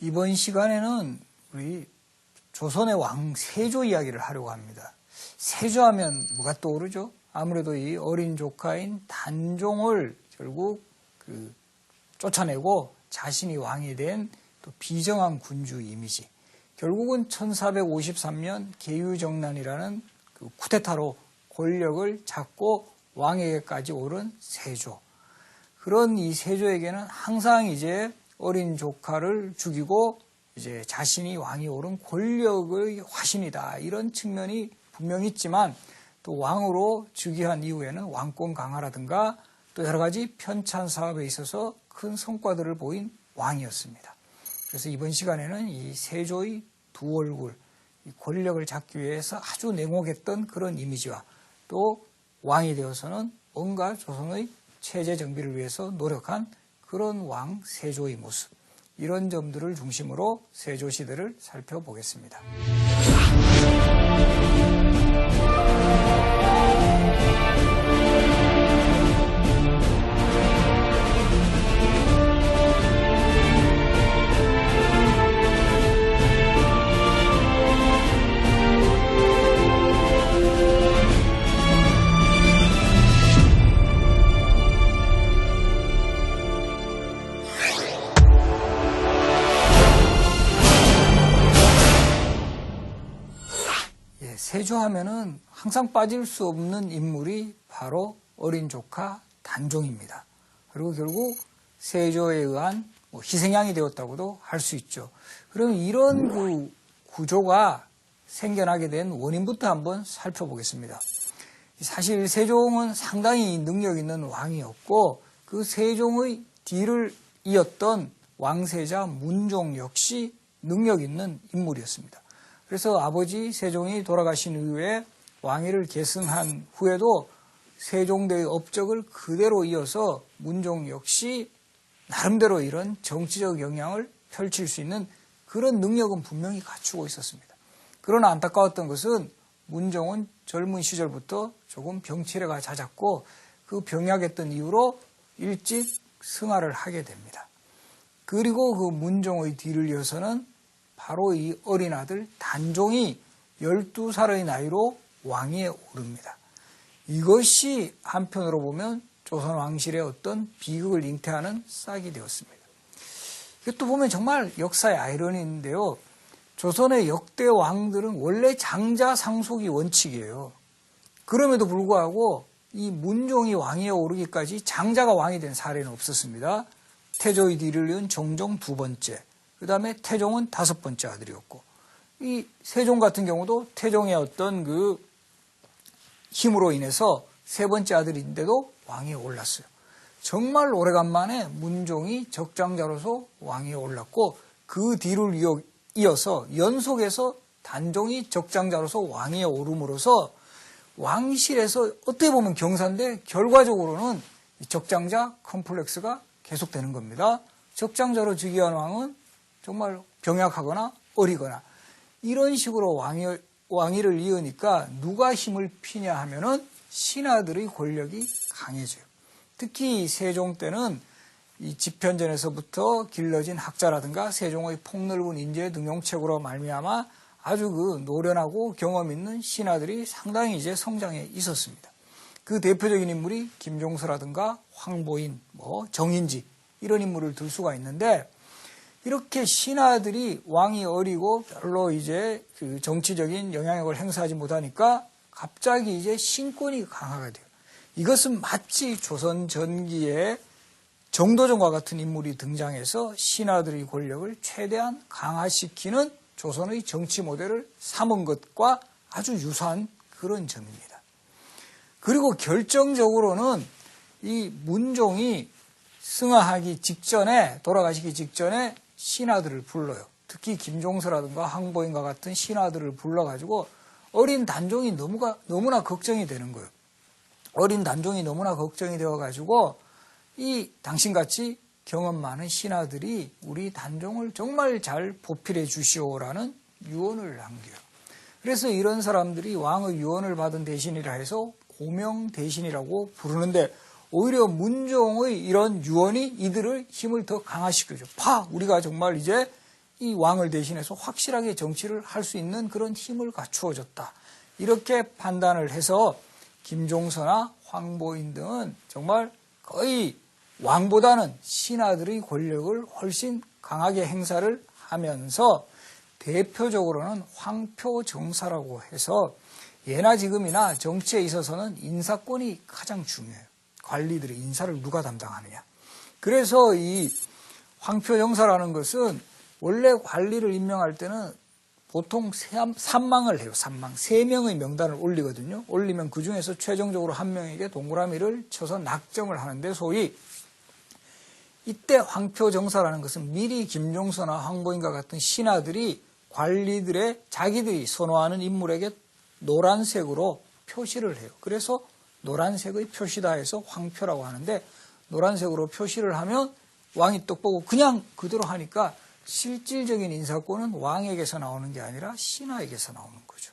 이번 시간에는 우리 조선의 왕 세조 이야기를 하려고 합니다. 세조하면 뭐가 떠오르죠? 아무래도 이 어린 조카인 단종을 결국 쫓아내고 자신이 왕이 된 또 비정한 군주 이미지. 결국은 1453년 계유정난이라는 그 쿠데타로 권력을 잡고 왕에게까지 오른 세조. 그런 이 세조에게는 항상 이제 어린 조카를 죽이고 이제 자신이 왕이 오른 권력의 화신이다. 이런 측면이 분명히 있지만 또 왕으로 즉위한 이후에는 왕권 강화라든가 또 여러 가지 편찬 사업에 있어서 큰 성과들을 보인 왕이었습니다. 그래서 이번 시간에는 이 세조의 두 얼굴, 이 권력을 잡기 위해서 아주 냉혹했던 그런 이미지와 또 왕이 되어서는 온갖 조선의 체제 정비를 위해서 노력한 그런 왕 세조의 모습, 이런 점들을 중심으로 세조 시대를 살펴보겠습니다. 세조하면은 항상 빠질 수 없는 인물이 바로 어린 조카 단종입니다. 그리고 결국 세조에 의한 희생양이 되었다고도 할 수 있죠. 그럼 이런 그 구조가 생겨나게 된 원인부터 한번 살펴보겠습니다. 사실 세종은 상당히 능력 있는 왕이었고 그 세종의 뒤를 이었던 왕세자 문종 역시 능력 있는 인물이었습니다. 그래서 아버지 세종이 돌아가신 이후에 왕위를 계승한 후에도 세종대의 업적을 그대로 이어서 문종 역시 나름대로 이런 정치적 영향을 펼칠 수 있는 그런 능력은 분명히 갖추고 있었습니다. 그러나 안타까웠던 것은 문종은 젊은 시절부터 조금 병치레가 잦았고 그 병약했던 이유로 일찍 승하를 하게 됩니다. 그리고 그 문종의 뒤를 이어서는 바로 이 어린 아들 단종이 12살의 나이로 왕위에 오릅니다. 이것이 한편으로 보면 조선 왕실의 어떤 비극을 잉태하는 싹이 되었습니다. 이것도 보면 정말 역사의 아이러니인데요. 조선의 역대 왕들은 원래 장자 상속이 원칙이에요. 그럼에도 불구하고 이 문종이 왕위에 오르기까지 장자가 왕이 된 사례는 없었습니다. 태조의 뒤를 이은 정종 두 번째, 그 다음에 태종은 다섯 번째 아들이었고, 이 세종 같은 경우도 태종의 어떤 그 힘으로 인해서 세 번째 아들인데도 왕위에 올랐어요. 정말 오래간만에 문종이 적장자로서 왕위에 올랐고, 그 뒤를 이어서 연속해서 단종이 적장자로서 왕위에 오름으로써 왕실에서 어떻게 보면 경사인데 결과적으로는 적장자 컴플렉스가 계속되는 겁니다. 적장자로 즉위한 왕은 정말 병약하거나 어리거나 이런 식으로 왕위를 이으니까 누가 힘을 피냐 하면은 신하들의 권력이 강해져요. 특히 세종 때는 이 집현전에서부터 길러진 학자라든가 세종의 폭넓은 인재 등용책으로 말미암아 아주 그 노련하고 경험 있는 신하들이 상당히 이제 성장해 있었습니다. 그 대표적인 인물이 김종서라든가 황보인, 정인지 이런 인물을 들 수가 있는데, 이렇게 신하들이 왕이 어리고 별로 이제 그 정치적인 영향력을 행사하지 못하니까 갑자기 이제 신권이 강화가 돼요. 이것은 마치 조선 전기에 정도전과 같은 인물이 등장해서 신하들의 권력을 최대한 강화시키는 조선의 정치 모델을 삼은 것과 아주 유사한 그런 점입니다. 그리고 결정적으로는 이 문종이 승하하기 직전에, 돌아가시기 직전에 신하들을 불러요. 특히 김종서라든가 황보인과 같은 신하들을 불러가지고 어린 단종이 너무나 걱정이 되는 거예요. 어린 단종이 너무나 걱정이 되어가지고 이 당신같이 경험 많은 신하들이 우리 단종을 정말 잘 보필해 주시오라는 유언을 남겨요. 그래서 이런 사람들이 왕의 유언을 받은 대신이라 해서 고명 대신이라고 부르는데, 오히려 문종의 이런 유언이 이들을 힘을 더 강화시켜줘. 우리가 정말 이제 이 왕을 대신해서 확실하게 정치를 할 수 있는 그런 힘을 갖추어줬다. 이렇게 판단을 해서 김종서나 황보인 등은 정말 거의 왕보다는 신하들의 권력을 훨씬 강하게 행사를 하면서 대표적으로는 황표정사라고 해서 예나 지금이나 정치에 있어서는 인사권이 가장 중요해요. 관리들의 인사를 누가 담당하느냐. 그래서 이 황표정사라는 것은 원래 관리를 임명할 때는 보통 3망을 해요. 3망. 3명의 명단을 올리거든요. 올리면 그중에서 최종적으로 한 명에게 동그라미를 쳐서 낙점을 하는데 소위 이때 황표정사라는 것은 미리 김종서나 황보인과 같은 신하들이 관리들의 자기들이 선호하는 인물에게 노란색으로 표시를 해요. 그래서 노란색의 표시다 해서 황표라고 하는데 노란색으로 표시를 하면 왕이 떡 보고 그냥 그대로 하니까 실질적인 인사권은 왕에게서 나오는 게 아니라 신하에게서 나오는 거죠.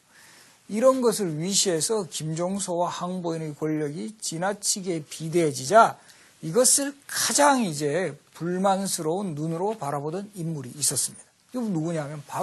이런 것을 위시해서 김종서와 황보인의 권력이 지나치게 비대해지자 이것을 가장 이제 불만스러운 눈으로 바라보던 인물이 있었습니다. 이건 누구냐면 바로